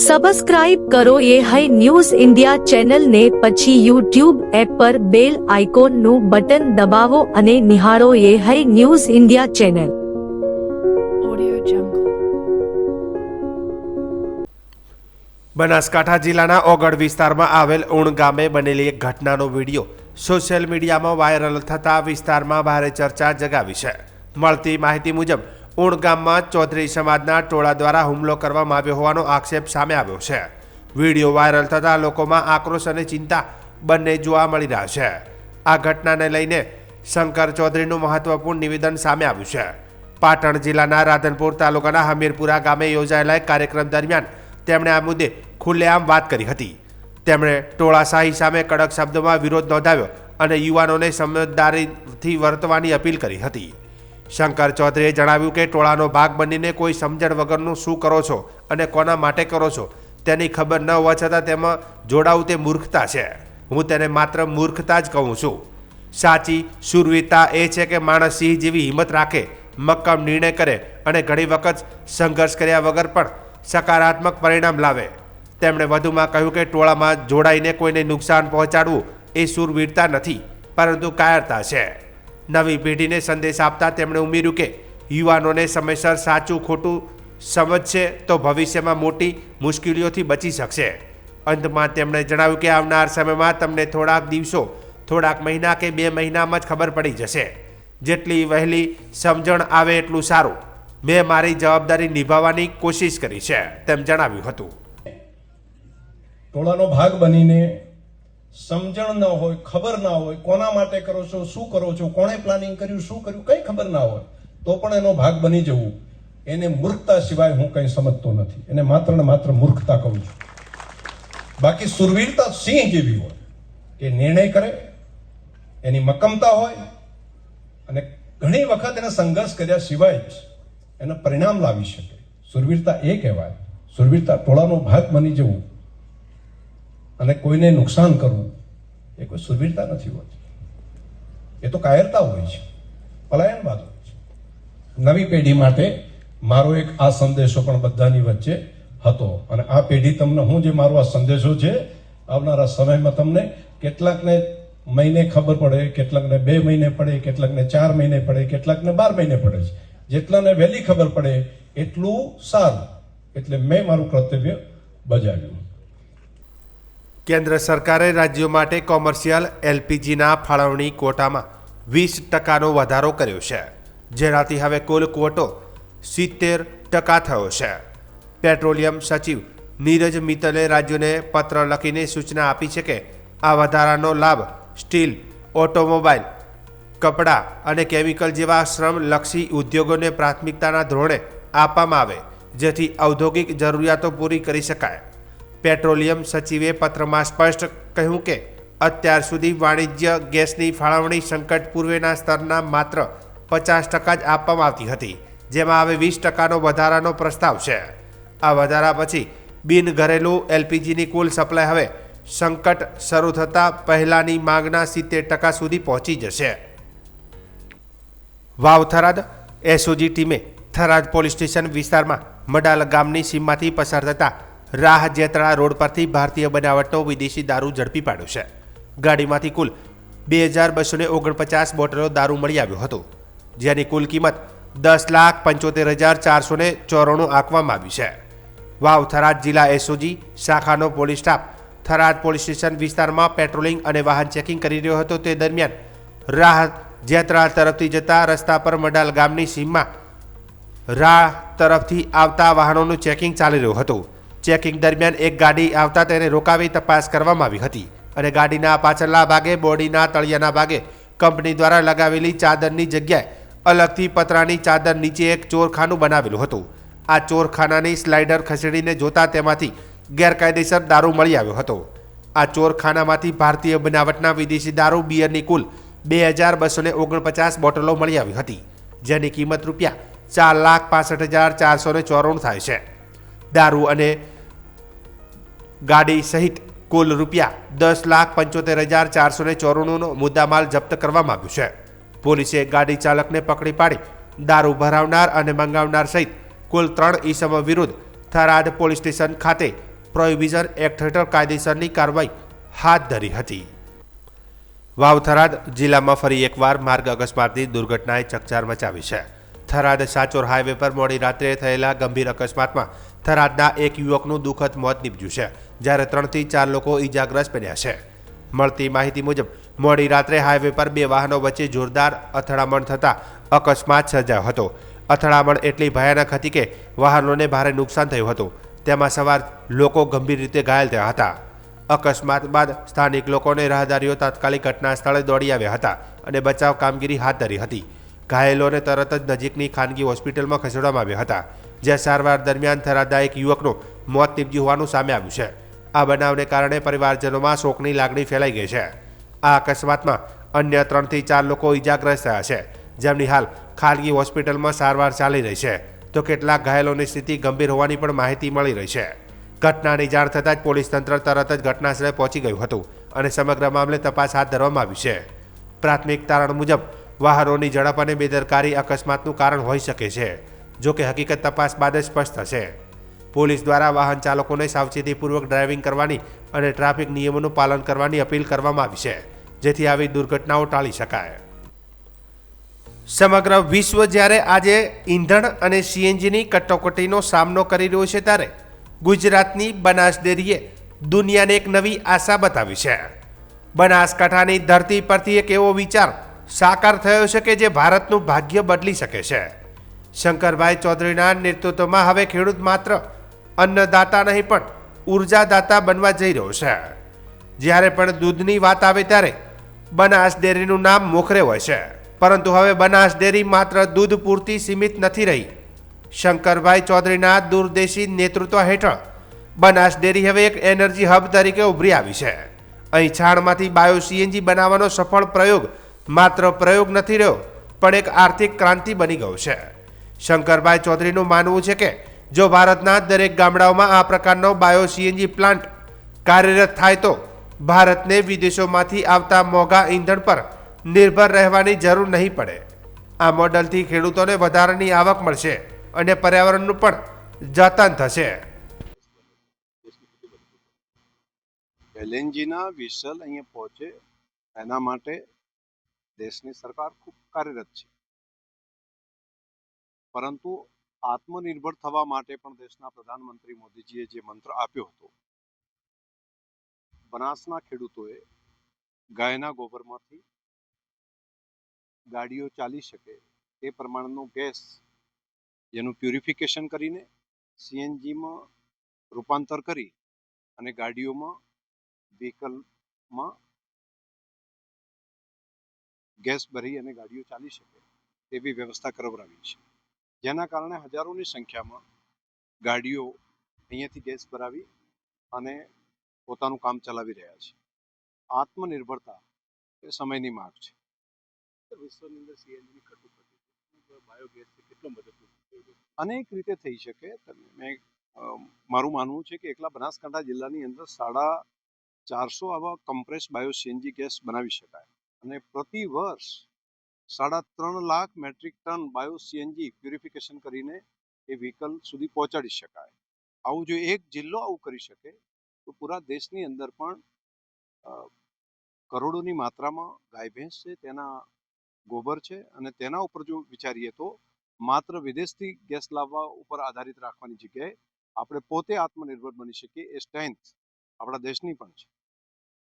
Subscribe કરો એ હૈ news India ચેનલને, પછી યુટ્યુબ એપ પર બેલ આઇકોનનું બટન દબાવો અને નિહાળો એ હૈ ન્યૂઝ ઇન્ડિયા ચેનલ. બનાસકાંઠા જિલ્લાના ઓગળ વિસ્તારમાં આવેલ ઉણ ગામે બનેલી એક ઘટનાનો વિડીયો સોશિયલ મીડિયામાં વાયરલ થતા વિસ્તારમાં ભારે ચર્ચા જગાવી છે. મળતી માહિતી મુજબ ઉણ ગામમાં ચૌધરી સમાજના ટોળા દ્વારા હુમલો કરવામાં આવ્યો હોવાનો આક્ષેપ સામે આવ્યો છે. વિડીયો વાયરલ થતાં લોકોમાં આક્રોશ અને ચિંતા બંને જોવા મળી રહ્યા છે. આ ઘટનાને લઈને શંકર ચૌધરીનું મહત્વપૂર્ણ નિવેદન સામે આવ્યું છે. પાટણ જિલ્લાના રાધનપુર તાલુકાના હમીરપુરા ગામે યોજાયેલા એક કાર્યક્રમ દરમિયાન તેમણે આ મુદ્દે ખુલ્લેઆમ વાત કરી હતી. તેમણે ટોળાશાહી સામે કડક શબ્દોમાં વિરોધ નોંધાવ્યો અને યુવાનોને સમજદારીથી વર્તવાની અપીલ કરી હતી. શંકર ચૌધરીએ જણાવ્યું કે ટોળાનો ભાગ બનીને કોઈ સમજણ વગરનું શું કરો છો અને કોના માટે કરો છો તેની ખબર ન હોવા છતાં તેમાં જોડાવું તે મૂર્ખતા છે. હું તેને માત્ર મૂર્ખતા જ કહું છું. સાચી શૂરવીરતા એ છે કે માણસ સિંહ જેવી હિંમત રાખે, મક્કમ નિર્ણય કરે અને ઘણી વખત સંઘર્ષ કર્યા વગર પણ સકારાત્મક પરિણામ લાવે. તેમણે વધુમાં કહ્યું કે ટોળામાં જોડાઈને કોઈને નુકસાન પહોંચાડવું એ શૂરવીરતા નથી, પરંતુ કાયરતા છે. નવી પેઢીને સંદેશ આપતા તેમણે ઉમેર્યું કે યુવાનોને સમયસર સાચું ખોટું સમજશે તો ભવિષ્યમાં મોટી મુશ્કેલીઓથી બચી શકશે. અંતમાં તેમણે જણાવ્યું કે આવનાર સમયમાં તમને થોડાક દિવસો, થોડાક મહિના કે 2 મહિનામાં જ ખબર પડી જશે. જેટલી વહેલી સમજણ આવે એટલું સારું. મેં મારી જવાબદારી નિભાવવાની કોશિશ કરી છે તેમ જણાવ્યું હતું. ટોળાનો ભાગ બનીને સમજણ ન હોય, ખબર ના હોય, કોના માટે કરો છો, શું કરો છો, કોણે પ્લાનિંગ કર્યું, શું કર્યું, કઈ ખબર ના હોય તો પણ એનો ભાગ બની જવું, એને મૂર્ખતા સિવાય હું કઈ સમજતો નથી. એને માત્ર ને માત્ર મૂર્ખતા કહું છું. બાકી સુરવીરતા સિંહ જેવી હોય કે નિર્ણય કરે, એની મક્કમતા હોય અને ઘણી વખત એને સંઘર્ષ કર્યા સિવાય જ એનું પરિણામ લાવી શકે. સુરવીરતા એ કહેવાય. સુરવીરતા ટોળાનો ભાગ બની જવું અને કોઈને નુકસાન કરવું એ કોઈ સુરવીરતા નથી હોતી. એ તો કાયરતા હોય છે, પલાયનવાદ હોય છે. નવી પેઢી માટે મારો એક આ સંદેશો પણ બધાની વચ્ચે હતો અને આ પેઢી તમને હું જે મારો આ સંદેશો છે આવનારા સમયમાં તમને કેટલાકને મહિને ખબર પડે, કેટલાકને 2 મહિને પડે, કેટલાકને 4 મહિને પડે, કેટલાકને 12 મહિને પડે છે. જેટલાને વહેલી ખબર પડે એટલું સારું. એટલે મેં મારું કર્તવ્ય બજાવ્યું. કેન્દ્ર સરકારે રાજ્યો માટે કોમર્શિયલ એલપીજીના ફાળવણી કોટામાં 20% વધારો કર્યો છે, જેનાથી હવે કુલ કોટો 70% થયો છે. પેટ્રોલિયમ સચિવ નીરજ મિત્તલે રાજ્યોને પત્ર લખીને સૂચના આપી છે કે આ વધારાનો લાભ સ્ટીલ, ઓટોમોબાઈલ, કપડાં અને કેમિકલ જેવા શ્રમલક્ષી ઉદ્યોગોને પ્રાથમિકતાના ધોરણે આપવામાં આવે, જેથી ઔદ્યોગિક જરૂરિયાતો પૂરી કરી શકાય. પેટ્રોલિયમ સચિવે પત્રમાં સ્પષ્ટ કહ્યું કે અત્યાર સુધી વાણિજ્ય ગેસની ફાળવણી સંકટ પૂર્વેના સ્તરના માત્ર 50% જ આપવામાં આવતી હતી, જેમાં હવે 20%નો વધારાનો પ્રસ્તાવ છે. આ વધારા પછી બિન ઘરેલું એલપીજીની કુલ સપ્લાય હવે સંકટ શરૂ થતાં પહેલાંની માંગના 70% સુધી પહોંચી જશે. વાવ થરાદ એસઓજી ટીમે થરાદ પોલીસ સ્ટેશન વિસ્તારમાં મડાલ ગામની સીમમાંથી પસાર થતા રાહ જેતળા રોડ પરથી ભારતીય બનાવટનો વિદેશી દારૂ ઝડપી પાડ્યો છે. ગાડીમાંથી કુલ 2249 બોટલો દારૂ મળી આવ્યો હતો, જેની કુલ કિંમત 10,75,494 આંકવામાં આવી છે. વાવ થરાદ જિલ્લા એસઓજી શાખાનો police staff Tharad police station વિસ્તારમાં પેટ્રોલિંગ અને વાહન ચેકિંગ કરી રહ્યો હતો. તે દરમિયાન રાહ જેતળા તરફથી જતા રસ્તા પર મડાલ ગામની સીમમાં રાહ તરફથી આવતા વાહનોનું ચેકિંગ ચાલી રહ્યું હતું. ચેકિંગ દરમિયાન એક ગાડી આવતા તેને રોકાવી તપાસ કરવામાં આવી હતી અને ગાડીના પાછળના ભાગે બોડીના તળિયાના ભાગે કંપની દ્વારા લગાવેલી ચાદરની જગ્યાએ અલગથી પતરાની ચાદર નીચે એક ચોરખાનું બનાવેલું હતું. આ ચોરખાનાની સ્લાઇડર ખસેડીને જોતા તેમાંથી ગેરકાયદેસર દારૂ મળી આવ્યો હતો. આ ચોરખાનામાંથી ભારતીય બનાવટના વિદેશી દારૂ બિયરની કુલ 2249 બોટલો મળી આવી હતી, જેની કિંમત ₹4,65,494 થાય છે. દારૂ અને ગાડી સહિત કુલ ₹10,75,494નો મુદ્દામાલ જપ્ત કરવામાં આવ્યો છે. પોલીસે ગાડી ચાલકને પકડી પાડી દારૂ ભરાવનાર અને મંગાવનાર સહિત કુલ 3 ઈસમો વિરુદ્ધ થરાદ પોલીસ સ્ટેશન ખાતે પ્રોહિબિશન એક્ટ હેઠળ કાયદેસરની કાર્યવાહી હાથ ધરી હતી. વાવ થરાદ જિલ્લામાં ફરી એકવાર માર્ગ અકસ્માતની દુર્ઘટનાએ ચકચાર મચાવી છે. થરાદ સાચોર હાઈવે પર મોડી રાત્રે થયેલા ગંભીર અકસ્માતમાં થરાદના એક યુવકનું દુઃખદ મોત નીપજ્યું છે, જ્યારે 3 થી 4 લોકો ઈજાગ્રસ્ત બન્યા છે. મળતી માહિતી મુજબ મોડી રાત્રે હાઈવે પર 2 વાહનો વચ્ચે જોરદાર અથડામણ થતાં અકસ્માત સર્જાયો હતો. અથડામણ એટલી ભયાનક હતી કે વાહનોને ભારે નુકસાન થયું હતું. તેમાં સવાર લોકો ગંભીર રીતે ઘાયલ થયા હતા. અકસ્માત બાદ સ્થાનિક લોકોને રાહદારીઓ તાત્કાલિક ઘટના સ્થળે દોડી આવ્યા હતા અને બચાવ કામગીરી હાથ ધરી હતી. ઘાયલોને તરત જ નજીકની ખાનગી હોસ્પિટલમાં ખસેડવામાં આવ્યા હતા, જ્યાં સારવાર દરમિયાન થરાદના એક યુવકનું મોત નીપજ્યું હોવાનું સામે આવ્યું છે. આ બનાવને કારણે પરિવારજનોમાં શોકની લાગણી ફેલાઈ ગઈ છે. આ અકસ્માતમાં અન્ય 3 થી 4 લોકો ઈજાગ્રસ્ત થયા છે, જેમની હાલ ખાનગી હોસ્પિટલમાં સારવાર ચાલી રહી છે, તો કેટલાક ઘાયલોની સ્થિતિ ગંભીર હોવાની પણ માહિતી મળી રહી છે. ઘટનાની જાણ થતાં જ પોલીસ તંત્ર તરત જ ઘટનાસ્થળે પહોંચી ગયું હતું અને સમગ્ર મામલે તપાસ હાથ ધરવામાં આવી છે. પ્રાથમિક તારણ મુજબ વાહનોની ઝડપ અને બેદરકારી અકસ્માતનું કારણ હોઈ શકે છે, જો કે હકીકત તપાસ બાદ જ સ્પષ્ટ થશે. પોલીસ દ્વારા વાહન ચાલકોને સાવચેતીપૂર્વક ડ્રાઇવિંગ કરવાની અને ટ્રાફિક નિયમોનું પાલન કરવાની અપીલ કરવામાં આવી છે, જેથી આવી દુર્ઘટનાઓ ટાળી શકાય. સમગ્ર વિશ્વ જ્યારે આજે ઈંધણ અને સીએનજીની કટોકટીનો સામનો કરી રહ્યો છે, ત્યારે ગુજરાતની બનાસ ડેરીએ દુનિયાને એક નવી આશા બતાવી છે. બનાસકાંઠાની ધરતી પરથી એક એવો વિચાર સાકાર થયો છે કે જે ભારતનું ભાગ્ય બદલી શકે છે. શંકરભાઈ ચૌધરીના નેતૃત્વમાં હવે ખેડૂત માત્ર અન્નદાતા નહીં પણ ઉર્જાદાતા બનવા જઈ રહ્યો છે. જ્યારે પણ દૂધની વાત આવે ત્યારે બનાસ ડેરીનું નામ મોખરે હોય છે, પરંતુ હવે બનાસ ડેરી માત્ર દૂધ પૂરતી સીમિત નથી રહી. શંકરભાઈ ચૌધરીના દૂરદેશી નેતૃત્વ હેઠળ બનાસ ડેરી હવે એક એનર્જી હબ તરીકે ઉભરી આવી છે. અહીં છાણમાંથી બાયો સીએનજી બનાવવાનો સફળ પ્રયોગ માત્ર પ્રયોગ નથી રહ્યો, પણ એક આર્થિક ક્રાંતિ બની ગયો છે. શંકરભાઈ ચૌધરીનું માનવું છે કે જો ભારતના દરેક ગામડાઓમાં આ પ્રકારનો બાયો સીએનજી પ્લાન્ટ કાર્યરત થાય તો ભારતને વિદેશોમાંથી આવતા મોંઘા ઈંધણ પર નિર્ભર રહેવાની જરૂર નહીં પડે. આ મોડલથી ખેડૂતોને વધારાની આવક મળશે અને પર્યાવરણનું પણ જતન થશે. એલએનજીના વિસલ અહીંયા પહોંચે એના માટે દેશની સરકાર ખૂબ કાર્યરત છે, પરંતુ આત્મનિર્ભર થવા માટે પણ દેશના પ્રધાનમંત્રી મોદીજીએ જે મંત્ર આપ્યો હતો, બનાસના ખેડૂતોએ ગાયના ગોબરમાંથી ગાડીઓ ચાલી શકે તે પ્રમાણનો ગેસ જેનું પ્યુરિફિકેશન કરીને સીએનજીમાં રૂપાંતર કરી અને ગાડીઓમાં વ્હીકલમાં ગેસ ભરી અને ગાડીઓ ચાલી શકે તેવી વ્યવસ્થા કરાવરાવી છે, જેના કારણે હજારોની સંખ્યામાં ગાડીઓ અહીંયાથી ગેસ ભરાવી અને પોતાનું કામ ચલાવી રહ્યા છે. આત્મનિર્ભરતા એ સમયની માંગ છે. વિશ્વની અંદર સીએનજીની કટોકટી બાયોગેસથી કેટલો મદદરૂપ અનેક રીતે થઈ શકે. મેં મારું માનવું છે કે એકલા બનાસકાંઠા જિલ્લાની અંદર 450 આવા કમ્પ્રેસ બાયો સીએનજી ગેસ બનાવી શકાય અને પ્રતિ વર્ષ 3.5 lakh metric ton bio CNG purification કરીને એ વ્હીકલ સુધી પહોંચાડી શકાય. આવું જો એક જિલ્લો આવું કરી શકે તો પૂરા દેશની અંદર પણ કરોડોની માત્રામાં ગાય ભેંસ છે, તેના ગોબર છે અને તેના ઉપર જો વિચારીએ તો માત્ર વિદેશથી ગેસ લાવવા ઉપર આધારિત રાખવાની જગ્યાએ આપણે પોતે આત્મનિર્ભર બની શકીએ. એ સ્ટ્રેન્થ આપણા દેશની પણ છે.